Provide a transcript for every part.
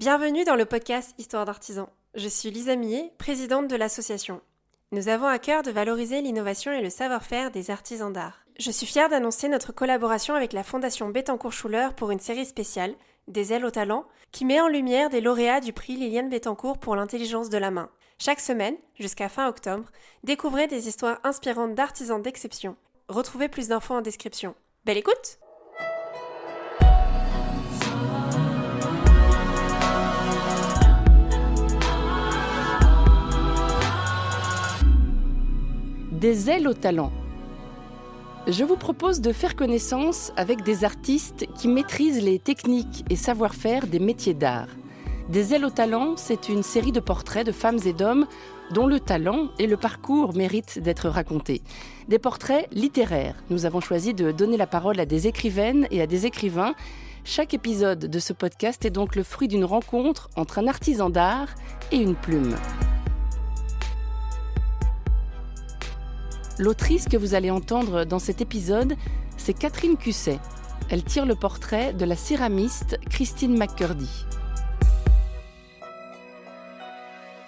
Bienvenue dans le podcast Histoire d'artisans. Je suis Lisa Millet, présidente de l'association. Nous avons à cœur de valoriser l'innovation et le savoir-faire des artisans d'art. Je suis fière d'annoncer notre collaboration avec la Fondation Bettencourt-Schuller pour une série spéciale, Des ailes au talent, qui met en lumière des lauréats du prix Liliane Bettencourt pour l'intelligence de la main. Chaque semaine, jusqu'à fin octobre, découvrez des histoires inspirantes d'artisans d'exception. Retrouvez plus d'infos en description. Belle écoute! Des ailes au talent. Je vous propose de faire connaissance avec des artistes qui maîtrisent les techniques et savoir-faire des métiers d'art. Des ailes au talent, c'est une série de portraits de femmes et d'hommes dont le talent et le parcours méritent d'être racontés. Des portraits littéraires. Nous avons choisi de donner la parole à des écrivaines et à des écrivains. Chaque épisode de ce podcast est donc le fruit d'une rencontre entre un artisan d'art et une plume. L'autrice que vous allez entendre dans cet épisode, c'est Catherine Cusset. Elle tire le portrait de la céramiste Christine McCurdy.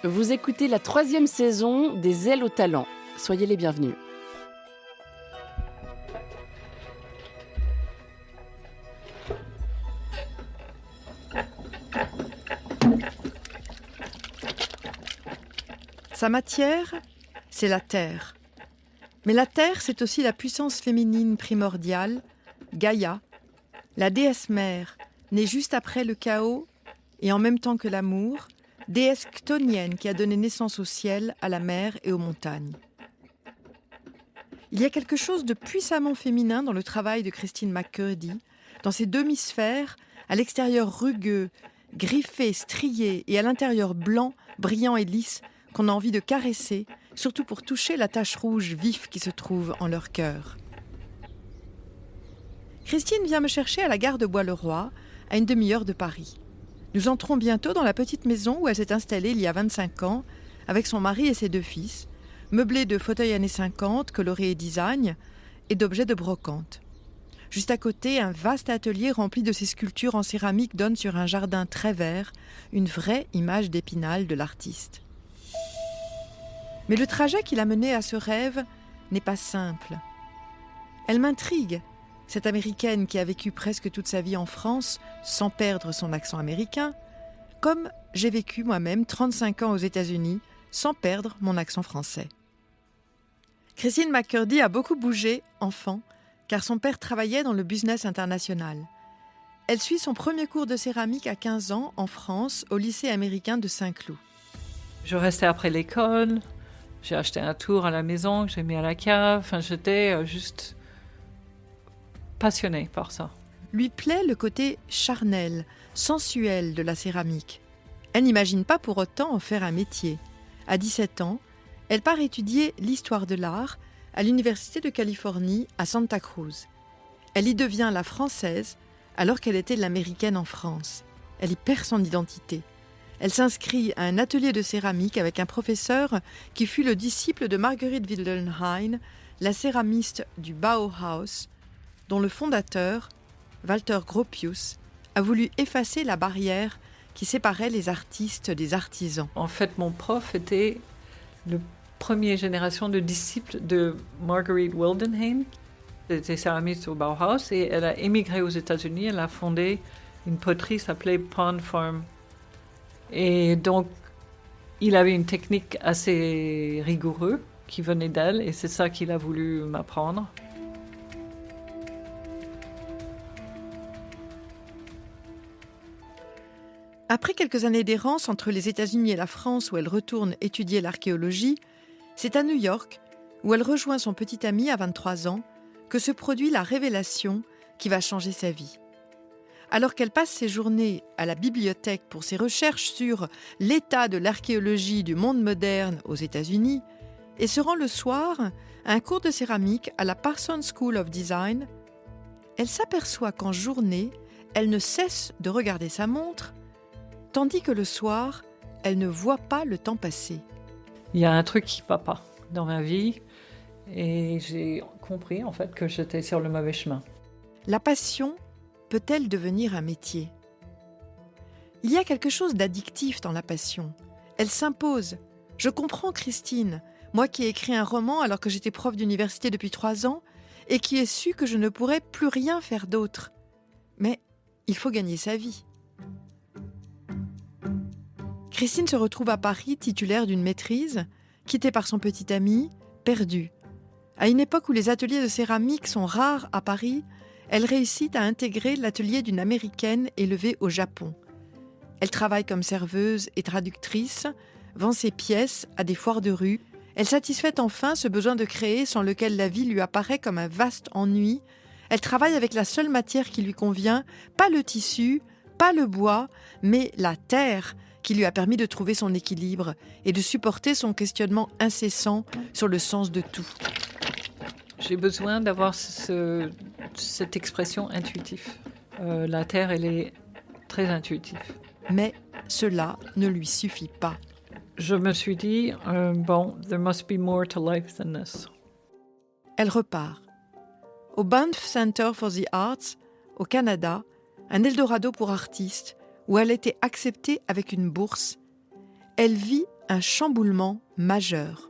Vous écoutez la 3e saison des ailes au talent. Soyez les bienvenus. Sa matière, c'est la terre. Mais la terre, c'est aussi la puissance féminine primordiale, Gaïa, la déesse mère, née juste après le chaos et en même temps que l'amour, déesse chtonienne qui a donné naissance au ciel, à la mer et aux montagnes. Il y a quelque chose de puissamment féminin dans le travail de Christine McCurdy, dans ses demi-sphères, à l'extérieur rugueux, griffé, strié et à l'intérieur blanc, brillant et lisse, qu'on a envie de caresser, surtout pour toucher la tache rouge vive qui se trouve en leur cœur. Christine vient me chercher à la gare de Bois-le-Roi, à une demi-heure de Paris. Nous entrons bientôt dans la petite maison où elle s'est installée il y a 25 ans, avec son mari et ses 2 fils, meublée de fauteuils années 50, colorés et design, et d'objets de brocante. Juste à côté, un vaste atelier rempli de ces sculptures en céramique donne sur un jardin très vert, une vraie image d'Épinal de l'artiste. Mais le trajet qui l'a menée à ce rêve n'est pas simple. Elle m'intrigue, cette Américaine qui a vécu presque toute sa vie en France sans perdre son accent américain, comme j'ai vécu moi-même 35 ans aux États-Unis sans perdre mon accent français. Christine McCurdy a beaucoup bougé, enfant, car son père travaillait dans le business international. Elle suit son premier cours de céramique à 15 ans en France, au lycée américain de Saint-Cloud. Je restais après l'école. J'ai acheté un tour à la maison que j'ai mis à la cave. Enfin, j'étais juste passionnée par ça. Lui plaît le côté charnel, sensuel de la céramique. Elle n'imagine pas pour autant en faire un métier. À 17 ans, elle part étudier l'histoire de l'art à l'Université de Californie à Santa Cruz. Elle y devient la française alors qu'elle était l'américaine en France. Elle y perd son identité. Elle s'inscrit à un atelier de céramique avec un professeur qui fut le disciple de Marguerite Wildenhain, la céramiste du Bauhaus, dont le fondateur, Walter Gropius, a voulu effacer la barrière qui séparait les artistes des artisans. En fait, mon prof était la première génération de disciples de Marguerite Wildenhain. Elle était céramiste au Bauhaus et elle a émigré aux États-Unis. Elle a fondé une poterie s'appelait Pond Farm. Et donc, il avait une technique assez rigoureuse qui venait d'elle et c'est ça qu'il a voulu m'apprendre. Après quelques années d'errance entre les États-Unis et la France où elle retourne étudier l'archéologie, c'est à New York, où elle rejoint son petit ami à 23 ans, que se produit la révélation qui va changer sa vie. Alors qu'elle passe ses journées à la bibliothèque pour ses recherches sur l'état de l'archéologie du monde moderne aux États-Unis et se rend le soir à un cours de céramique à la Parsons School of Design, elle s'aperçoit qu'en journée, elle ne cesse de regarder sa montre, tandis que le soir, elle ne voit pas le temps passer. Il y a un truc qui ne va pas dans ma vie et j'ai compris en fait que j'étais sur le mauvais chemin. La passion peut-elle devenir un métier ? Il y a quelque chose d'addictif dans la passion. Elle s'impose. Je comprends Christine, moi qui ai écrit un roman alors que j'étais prof d'université depuis 3 ans et qui ai su que je ne pourrais plus rien faire d'autre. Mais il faut gagner sa vie. Christine se retrouve à Paris titulaire d'une maîtrise, quittée par son petit ami, perdue. À une époque où les ateliers de céramique sont rares à Paris, elle réussit à intégrer l'atelier d'une Américaine élevée au Japon. Elle travaille comme serveuse et traductrice, vend ses pièces à des foires de rue. Elle satisfait enfin ce besoin de créer sans lequel la vie lui apparaît comme un vaste ennui. Elle travaille avec la seule matière qui lui convient, pas le tissu, pas le bois, mais la terre, qui lui a permis de trouver son équilibre et de supporter son questionnement incessant sur le sens de tout. J'ai besoin d'avoir cette expression intuitive. La terre, elle est très intuitive. Mais cela ne lui suffit pas. Je me suis dit, there must be more to life than this. Elle repart. Au Banff Center for the Arts, au Canada, un Eldorado pour artistes, où elle était acceptée avec une bourse, elle vit un chamboulement majeur.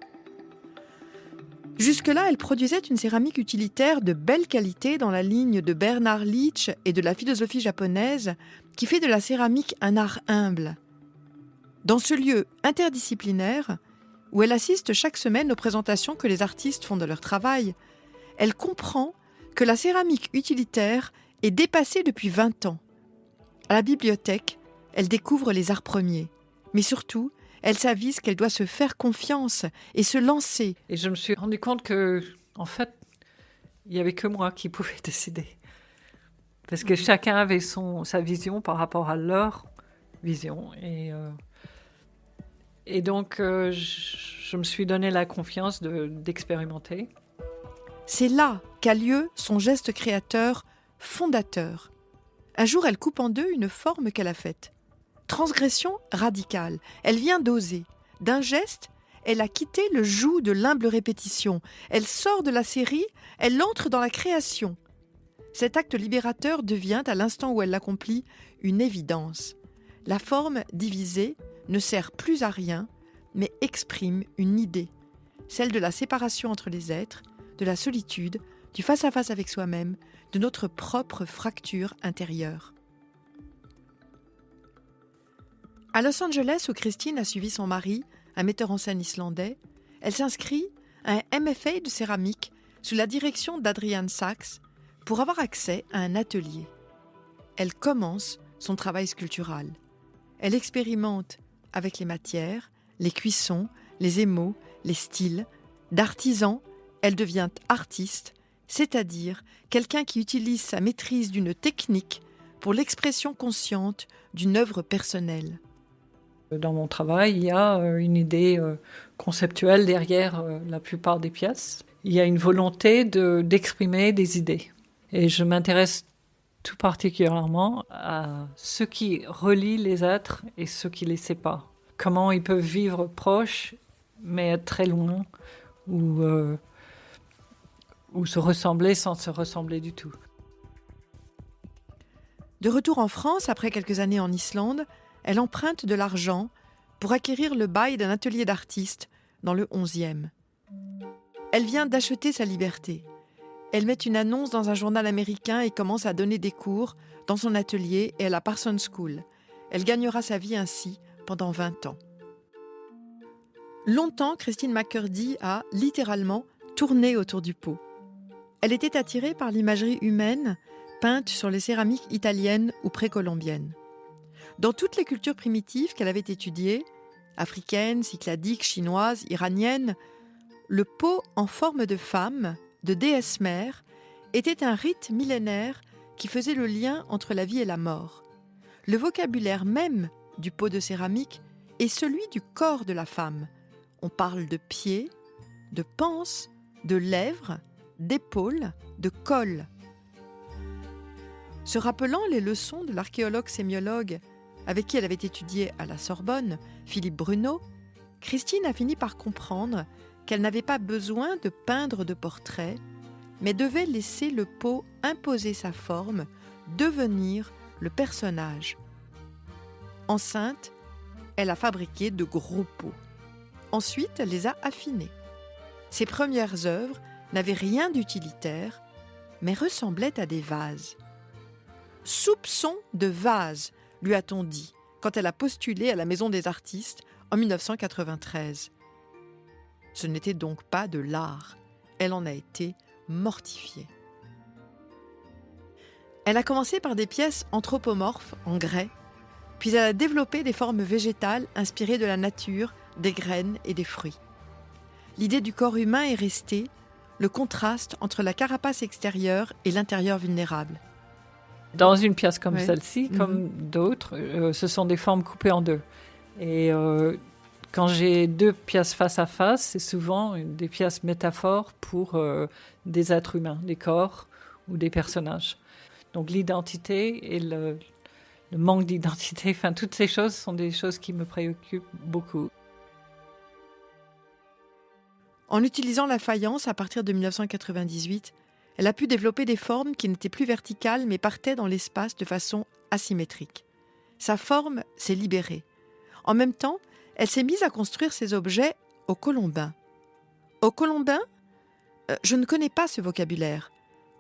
Jusque-là, elle produisait une céramique utilitaire de belle qualité dans la ligne de Bernard Leach et de la philosophie japonaise qui fait de la céramique un art humble. Dans ce lieu interdisciplinaire, où elle assiste chaque semaine aux présentations que les artistes font de leur travail, elle comprend que la céramique utilitaire est dépassée depuis 20 ans. À la bibliothèque, elle découvre les arts premiers, mais surtout, elle s'avise qu'elle doit se faire confiance et se lancer. Et je me suis rendu compte que, en fait, il n'y avait que moi qui pouvais décider. Parce que chacun avait sa vision par rapport à leur vision. Et donc, je me suis donné la confiance d'expérimenter. C'est là qu'a lieu son geste créateur fondateur. Un jour, elle coupe en deux une forme qu'elle a faite. Transgression radicale. Elle vient d'oser. D'un geste, elle a quitté le joug de l'humble répétition. Elle sort de la série, elle entre dans la création. Cet acte libérateur devient, à l'instant où elle l'accomplit, une évidence. La forme divisée ne sert plus à rien, mais exprime une idée, celle de la séparation entre les êtres, de la solitude, du face-à-face avec soi-même, de notre propre fracture intérieure. À Los Angeles, où Christine a suivi son mari, un metteur en scène islandais, elle s'inscrit à un MFA de céramique sous la direction d'Adrian Sachs pour avoir accès à un atelier. Elle commence son travail sculptural. Elle expérimente avec les matières, les cuissons, les émaux, les styles. D'artisan, elle devient artiste, c'est-à-dire quelqu'un qui utilise sa maîtrise d'une technique pour l'expression consciente d'une œuvre personnelle. Dans mon travail, il y a une idée conceptuelle derrière la plupart des pièces. Il y a une volonté d'exprimer des idées. Et je m'intéresse tout particulièrement à ce qui relie les êtres et ce qui les sépare. Comment ils peuvent vivre proches, mais être très loin, ou se ressembler sans se ressembler du tout. De retour en France, après quelques années en Islande, elle emprunte de l'argent pour acquérir le bail d'un atelier d'artiste dans le 11e. Elle vient d'acheter sa liberté. Elle met une annonce dans un journal américain et commence à donner des cours dans son atelier et à la Parsons School. Elle gagnera sa vie ainsi pendant 20 ans. Longtemps, Christine McCurdy a littéralement tourné autour du pot. Elle était attirée par l'imagerie humaine peinte sur les céramiques italiennes ou précolombiennes. Dans toutes les cultures primitives qu'elle avait étudiées, africaines, cycladiques, chinoises, iraniennes, le pot en forme de femme, de déesse mère, était un rite millénaire qui faisait le lien entre la vie et la mort. Le vocabulaire même du pot de céramique est celui du corps de la femme. On parle de pieds, de panse, de lèvres, d'épaules, de col. Se rappelant les leçons de l'archéologue sémiologue avec qui elle avait étudié à la Sorbonne, Philippe Bruneau, Christine a fini par comprendre qu'elle n'avait pas besoin de peindre de portraits, mais devait laisser le pot imposer sa forme, devenir le personnage. Enceinte, elle a fabriqué de gros pots. Ensuite, elle les a affinés. Ses premières œuvres n'avaient rien d'utilitaire, mais ressemblaient à des vases. Soupçon de vase, lui a-t-on dit, quand elle a postulé à la Maison des artistes en 1993. Ce n'était donc pas de l'art. Elle en a été mortifiée. Elle a commencé par des pièces anthropomorphes en grès, puis elle a développé des formes végétales inspirées de la nature, des graines et des fruits. L'idée du corps humain est restée, le contraste entre la carapace extérieure et l'intérieur vulnérable. Dans une pièce comme Ouais. celle-ci, comme d'autres, ce sont des formes coupées en deux. Et quand j'ai deux pièces face à face, c'est souvent des pièces métaphores pour des êtres humains, des corps ou des personnages. Donc l'identité et le manque d'identité, enfin toutes ces choses sont des choses qui me préoccupent beaucoup. En utilisant la faïence à partir de 1998, elle a pu développer des formes qui n'étaient plus verticales mais partaient dans l'espace de façon asymétrique. Sa forme s'est libérée. En même temps, elle s'est mise à construire ses objets au colombin. Au colombin, je ne connais pas ce vocabulaire.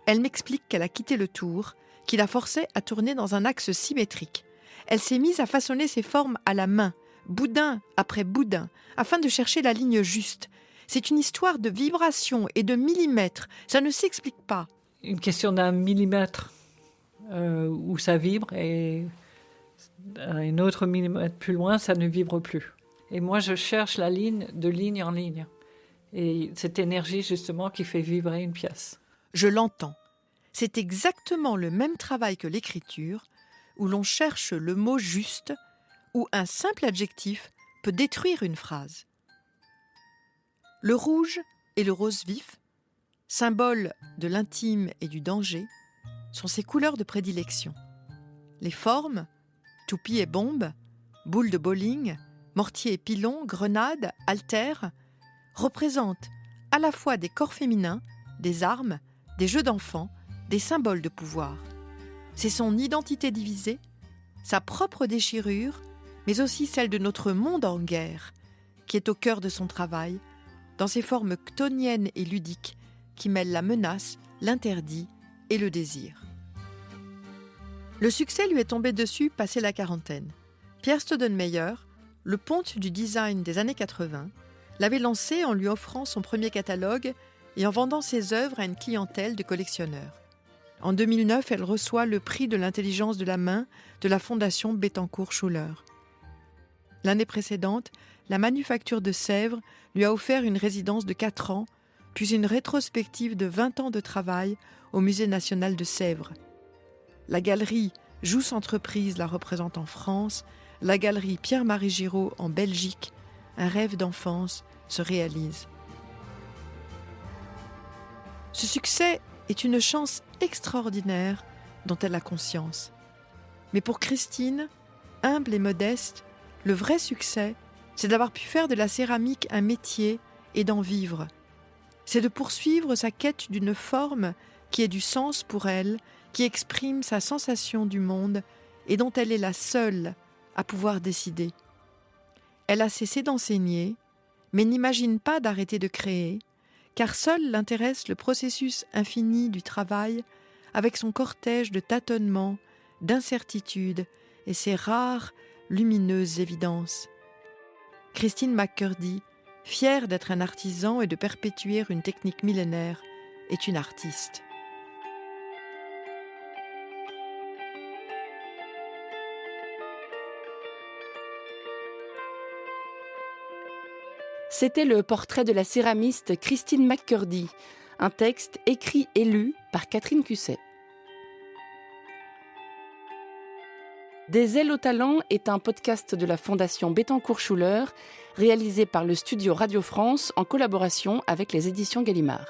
Elle m'explique qu'elle a quitté le tour, qui la forçait à tourner dans un axe symétrique. Elle s'est mise à façonner ses formes à la main, boudin après boudin, afin de chercher la ligne juste. C'est une histoire de vibrations et de millimètres. Ça ne s'explique pas. Une question d'un millimètre où ça vibre et un autre millimètre plus loin, ça ne vibre plus. Et moi, je cherche la ligne de ligne en ligne. Et cette énergie, justement, qui fait vibrer une pièce. Je l'entends. C'est exactement le même travail que l'écriture, où l'on cherche le mot juste, où un simple adjectif peut détruire une phrase. Le rouge et le rose vif, symboles de l'intime et du danger, sont ses couleurs de prédilection. Les formes, toupie et bombe, boule de bowling, mortier et pilon, grenade, haltère, représentent à la fois des corps féminins, des armes, des jeux d'enfants, des symboles de pouvoir. C'est son identité divisée, sa propre déchirure, mais aussi celle de notre monde en guerre, qui est au cœur de son travail, dans ses formes chtoniennes et ludiques qui mêlent la menace, l'interdit et le désir. Le succès lui est tombé dessus passé la quarantaine. Pierre Staudenmayer, le ponte du design des années 80, l'avait lancé en lui offrant son premier catalogue et en vendant ses œuvres à une clientèle de collectionneurs. En 2009, elle reçoit le prix de l'intelligence de la main de la Fondation Bettencourt-Schuller. L'année précédente, la Manufacture de Sèvres lui a offert une résidence de 4 ans, puis une rétrospective de 20 ans de travail au Musée national de Sèvres. La galerie Jousse Entreprise la représente en France, la galerie Pierre-Marie Giraud en Belgique. Un rêve d'enfance se réalise. Ce succès est une chance extraordinaire dont elle a conscience. Mais pour Christine, humble et modeste, le vrai succès, c'est d'avoir pu faire de la céramique un métier et d'en vivre. C'est de poursuivre sa quête d'une forme qui ait du sens pour elle, qui exprime sa sensation du monde et dont elle est la seule à pouvoir décider. Elle a cessé d'enseigner, mais n'imagine pas d'arrêter de créer, car seul l'intéresse le processus infini du travail avec son cortège de tâtonnements, d'incertitudes et ses rares, lumineuses évidences. Christine McCurdy, fière d'être un artisan et de perpétuer une technique millénaire, est une artiste. C'était le portrait de la céramiste Christine McCurdy, un texte écrit et lu par Catherine Cusset. Des ailes au talent est un podcast de la Fondation Bettencourt-Schuller, réalisé par le studio Radio France en collaboration avec les éditions Gallimard.